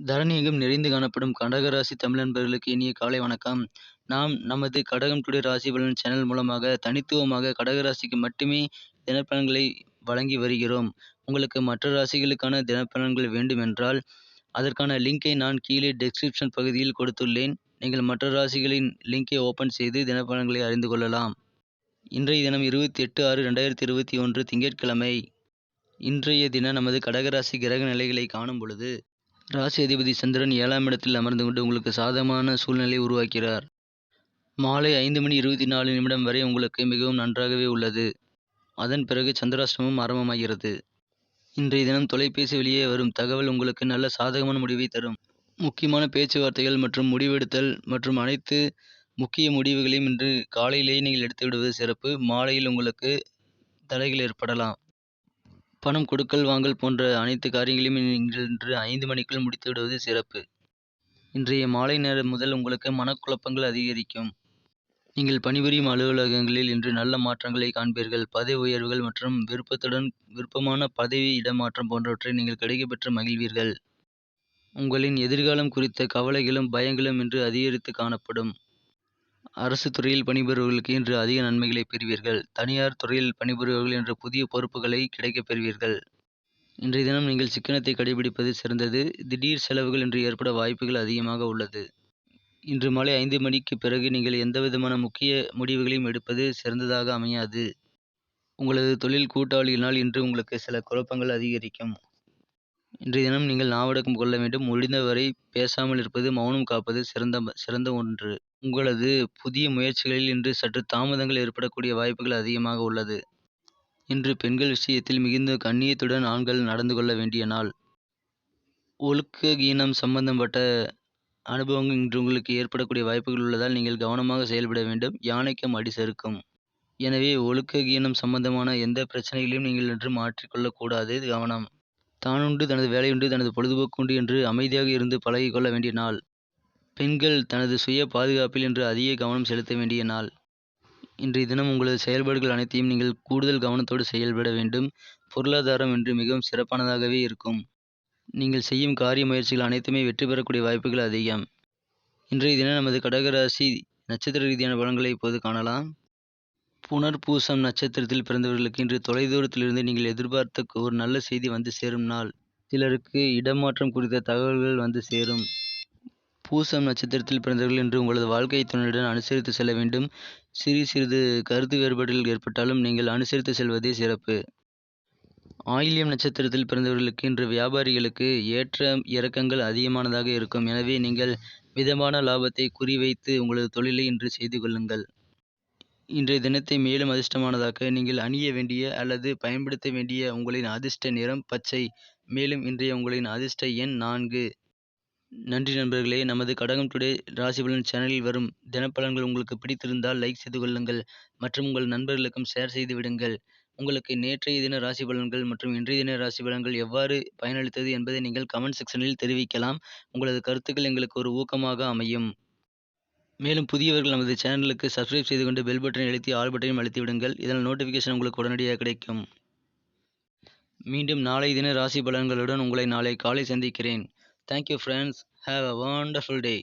தரணியெங்கும் நிறைந்து காணப்படும் கடகராசி தமிழ் நண்பர்களுக்கு இனிய காலை வணக்கம். நாம் நமது கடகம் டுடே ராசி பலன் சேனல் மூலமாக தனித்துவமாக கடகராசிக்கு மட்டுமே தினப்பலன்களை வழங்கி வருகிறோம். உங்களுக்கு மற்ற ராசிகளுக்கான தினப்பலன்கள் வேண்டுமென்றால் அதற்கான லிங்கை நான் கீழே டெஸ்கிரிப்ஷன் பகுதியில் கொடுத்துள்ளேன். நீங்கள் மற்ற ராசிகளின் லிங்கை ஓபன் செய்து தினப்பலன்களை அறிந்து கொள்ளலாம். இன்றைய தினம் 28/6/2021 திங்கட்கிழமை. இன்றைய தினம் நமது கடகராசி கிரக நிலைகளை காணும் பொழுது ராசி அதிபதி சந்திரன் 7ஆம் இடத்தில் அமர்ந்து கொண்டு உங்களுக்கு சாதகமான சூழ்நிலையை உருவாக்கிறார். மாலை 5:24 வரை உங்களுக்கு மிகவும் நன்றாகவே உள்ளது. அதன் பிறகு சந்திராஷ்டமம் ஆரம்பமாகிறது. இன்றைய தினம் தொலைபேசி வெளியே வரும் தகவல் உங்களுக்கு நல்ல சாதகமான முடிவை தரும். முக்கியமான பேச்சுவார்த்தைகள் மற்றும் முடிவெடுத்தல் மற்றும் அனைத்து முக்கிய முடிவுகளையும் இன்று காலையிலேயே நீங்கள் எடுத்து விடுவது சிறப்பு. மாலையில் உங்களுக்கு தடைகள் ஏற்படலாம். பணம் கொடுக்கல் வாங்கல் போன்ற அனைத்து காரியங்களையும் நீங்கள் இன்று 5 மணிக்குள் முடித்து விடுவது சிறப்பு. இன்றைய மாலை நேரம் முதல் உங்களுக்கு மனக்குழப்பங்கள் அதிகரிக்கும். நீங்கள் பணிபுரியும் அலுவலகங்களில் இன்று நல்ல மாற்றங்களை காண்பீர்கள். பதவி உயர்வுகள் மற்றும் விருப்பமான பதவி இடமாற்றம் போன்றவற்றை நீங்கள் கிடைக்கப்பெற்று மகிழ்வீர்கள். உங்களின் எதிர்காலம் குறித்த கவலைகளும் பயங்களும் இன்று அதிகரித்து காணப்படும். அரசு துறையில் பணிபுரிபவர்களுக்கு இன்று அதிக நன்மைகளை பெறுவீர்கள். தனியார் துறையில் பணிபுரிபவர்கள் இன்று புதிய பொறுப்புகளை கிடைக்கப் பெறுவீர்கள். இன்றைய தினம் நீங்கள் சிக்கனத்தை கடைபிடிப்பது சிறந்தது. திடீர் செலவுகள் இன்று ஏற்பட வாய்ப்புகள் அதிகமாக உள்ளது. இன்று மாலை 5 மணிக்கு பிறகு நீங்கள் எந்தவிதமான முக்கிய முடிவுகளையும் எடுப்பது சிறந்ததாக அமையாது. உங்களது தொழில் கூட்டாளிகளினால் இன்று உங்களுக்கு சில குழப்பங்கள் அதிகரிக்கும். இன்றைய தினம் நீங்கள் நாவடக்கம் கொள்ள வேண்டும். முடிந்தவரை பேசாமல் இருப்பது, மௌனம் காப்பது சிறந்த ஒன்று. உங்களது புதிய முயற்சிகளில் இன்று சற்று தாமதங்கள் ஏற்படக்கூடிய வாய்ப்புகள் அதிகமாக உள்ளது. இன்று பெண்கள் விஷயத்தில் மிகுந்த கண்ணியத்துடன் ஆண்கள் நடந்து கொள்ள வேண்டிய நாள். ஒழுக்ககீனம் சம்பந்தப்பட்ட அனுபவங்கள் இன்று உங்களுக்கு ஏற்படக்கூடிய வாய்ப்புகள் உள்ளதால் நீங்கள் கவனமாக செயல்பட வேண்டும். யானைக்கும் அடி சறுக்கும். எனவே ஒழுக்ககீனம் சம்பந்தமான எந்த பிரச்சனைகளையும் நீங்கள் இன்று மாற்றிக்கொள்ளக்கூடாது. கவனம். தானுண்டு தனது வேலையுண்டு தனது பொழுதுபோக்கு உண்டு என்று அமைதியாக இருந்து பழகிக்கொள்ள வேண்டிய நாள். பெண்கள் தனது சுய பாதுகாப்பில் இன்று அதிக கவனம் செலுத்த வேண்டிய நாள். இன்றைய தினம் உங்களது செயல்பாடுகள் அனைத்தையும் நீங்கள் கூடுதல் கவனத்தோடு செயல்பட வேண்டும். பொருளாதாரம் இன்று மிகவும் சிறப்பானதாகவே இருக்கும். நீங்கள் செய்யும் காரிய முயற்சிகள் அனைத்துமே வெற்றி பெறக்கூடிய வாய்ப்புகள் அதிகம். இன்றைய தினம் நமது கடகராசி நட்சத்திர ரீதியான பலன்களை இப்போது காணலாம். புனர்பூசம் நட்சத்திரத்தில் பிறந்தவர்களுக்கு இன்று தொலைதூரத்திலிருந்து நீங்கள் எதிர்பார்த்த ஒரு நல்ல செய்தி வந்து சேரும் நாள். சிலருக்கு இடமாற்றம் குறித்த தகவல்கள் வந்து சேரும். பூசம் நட்சத்திரத்தில் பிறந்தவர்கள் இன்று உங்களது வாழ்க்கை துணையுடன் அனுசரித்து செல்ல வேண்டும். சிறிது கருத்து வேறுபாடுகள் ஏற்பட்டாலும் நீங்கள் அனுசரித்து செல்வதே சிறப்பு. ஆயில்யம் நட்சத்திரத்தில் பிறந்தவர்களுக்கு இன்று வியாபாரிகளுக்கு ஏற்ற இறக்கங்கள் அதிகமானதாக இருக்கும். எனவே நீங்கள் மிதமான லாபத்தை குறிவைத்து உங்களது தொழிலை இன்று செய்து கொள்ளுங்கள். இன்றைய தினத்தை மேலும் அதிர்ஷ்டமானதாக்க நீங்கள் அணிய வேண்டிய அல்லது பயன்படுத்த வேண்டிய உங்களின் அதிர்ஷ்ட நிறம் பச்சை. மேலும் இன்றைய உங்களின் அதிர்ஷ்ட எண் 4. நன்றி நண்பர்களே. நமது கடகம் டுடே ராசி பலன் சேனலில் வரும் தினப்பலன்கள் உங்களுக்கு பிடித்திருந்தால் லைக் செய்து கொள்ளுங்கள் மற்றும் உங்கள் நண்பர்களுக்கும் ஷேர் செய்து விடுங்கள். உங்களுக்கு நேற்றைய தின ராசி பலன்கள் மற்றும் இன்றைய தின ராசி பலன்கள் எவ்வாறு பயனளித்தது என்பதை நீங்கள் கமெண்ட் செக்ஷனில் தெரிவிக்கலாம். உங்களது கருத்துக்கள் எங்களுக்கு ஒரு ஊக்கமாக அமையும். மேலும் புதியவர்கள் நமது சேனலுக்கு சப்ஸ்கிரைப் செய்து கொண்டு பெல் பட்டனை அழுத்தி ஆல் பட்டனையும் அழுத்தி விடுங்கள். இதனால் நோட்டிஃபிகேஷன் உங்களுக்கு உடனடியாக கிடைக்கும். மீண்டும் நாளை தின ராசி பலன்களுடன் உங்களை நாளை காலை சந்திக்கிறேன். Thank you friends. Have a wonderful day.